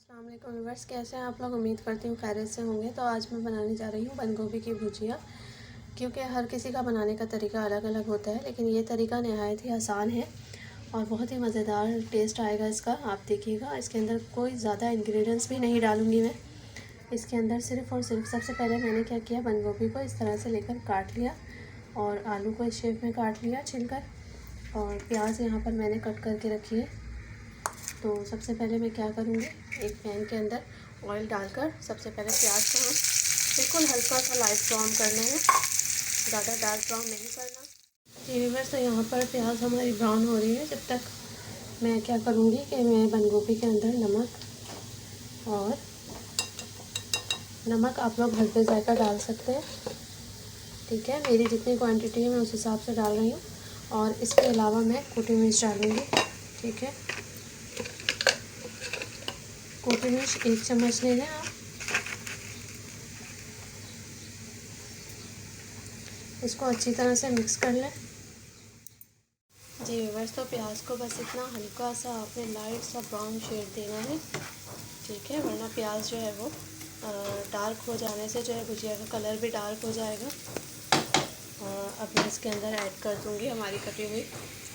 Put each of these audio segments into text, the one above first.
अस्सलाम वालेकुम व्यूअर्स, कैसे हैं आप लोग। उम्मीद करती हूँ खैरियत से होंगे। तो आज मैं बनाने जा रही हूँ बंद गोभी की भुजिया। क्योंकि हर किसी का बनाने का तरीका अलग अलग होता है, लेकिन ये तरीका नहायत ही आसान है और बहुत ही मज़ेदार टेस्ट आएगा इसका। आप देखिएगा, इसके अंदर कोई ज़्यादा इंग्रेडिएंट्स भी नहीं डालूँगी मैं। इसके अंदर सिर्फ़ और सिर्फ सबसे पहले मैंने क्या किया, बंद गोभी को इस तरह से लेकर काट लिया और आलू को इस शेप में काट लिया छिलकर, और प्याज यहाँ पर मैंने कट करके रखी है। तो सबसे पहले मैं क्या करूँगी, एक पैन के अंदर ऑयल डालकर सबसे पहले प्याज को हम बिल्कुल हल्का सा लाइट ब्राउन करना है, ज़्यादा डार्क ब्राउन नहीं करना। जी व्यूअर्स, तो यहाँ पर प्याज हमारी ब्राउन हो रही है। जब तक मैं क्या करूँगी कि मैं बंद गोभी के अंदर नमक आप लोग हल्के जायका डाल सकते हैं, ठीक है। मेरी जितनी क्वांटिटी है मैं उस हिसाब से डाल रही हूँ। और इसके अलावा मैं कुटी मिर्च डालूँगी, ठीक है। कुटी मिर्च 1 चम्मच ले लें आप। इसको अच्छी तरह से मिक्स कर लें। जी व्यूअर्स, तो प्याज को बस इतना हल्का सा आपने लाइट सा ब्राउन शेड देना है, ठीक है, वरना प्याज जो है वो डार्क हो जाने से जो है भुजिया का कलर भी डार्क हो जाएगा। और अब मैं इसके अंदर ऐड कर दूँगी हमारी कटी हुई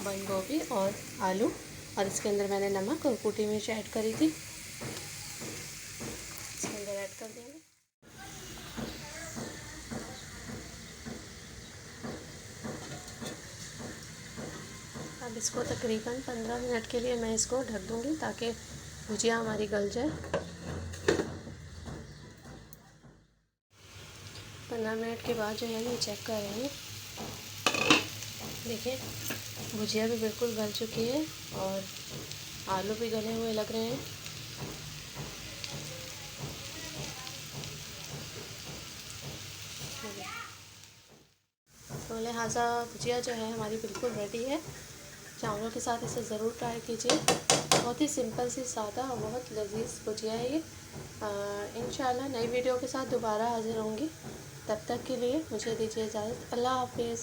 बंद गोभी और आलू, और इसके अंदर मैंने नमक और कुटी मिर्च ऐड करी थी, इसके अंदर ऐड कर देंगे। अब इसको तकरीबन 15 मिनट के लिए मैं इसको ढक दूँगी ताकि भुजिया हमारी गल जाए। 15 मिनट के बाद जो है मैं चेक कर रही हूँ, देखिए भुजिया भी बिल्कुल गल चुकी है और आलू भी गले हुए लग रहे हैं। तो लिहाजा भुजिया जो है हमारी बिल्कुल रेडी है। चावलों के साथ इसे ज़रूर ट्राई कीजिए। बहुत ही सिंपल सी सादा और बहुत लजीज भुजिया है ये। इंशाल्लाह नई वीडियो के साथ दोबारा हाजिर होंगी। तब तक के लिए मुझे दीजिए इजाज़त। अल्लाह हाफिज़।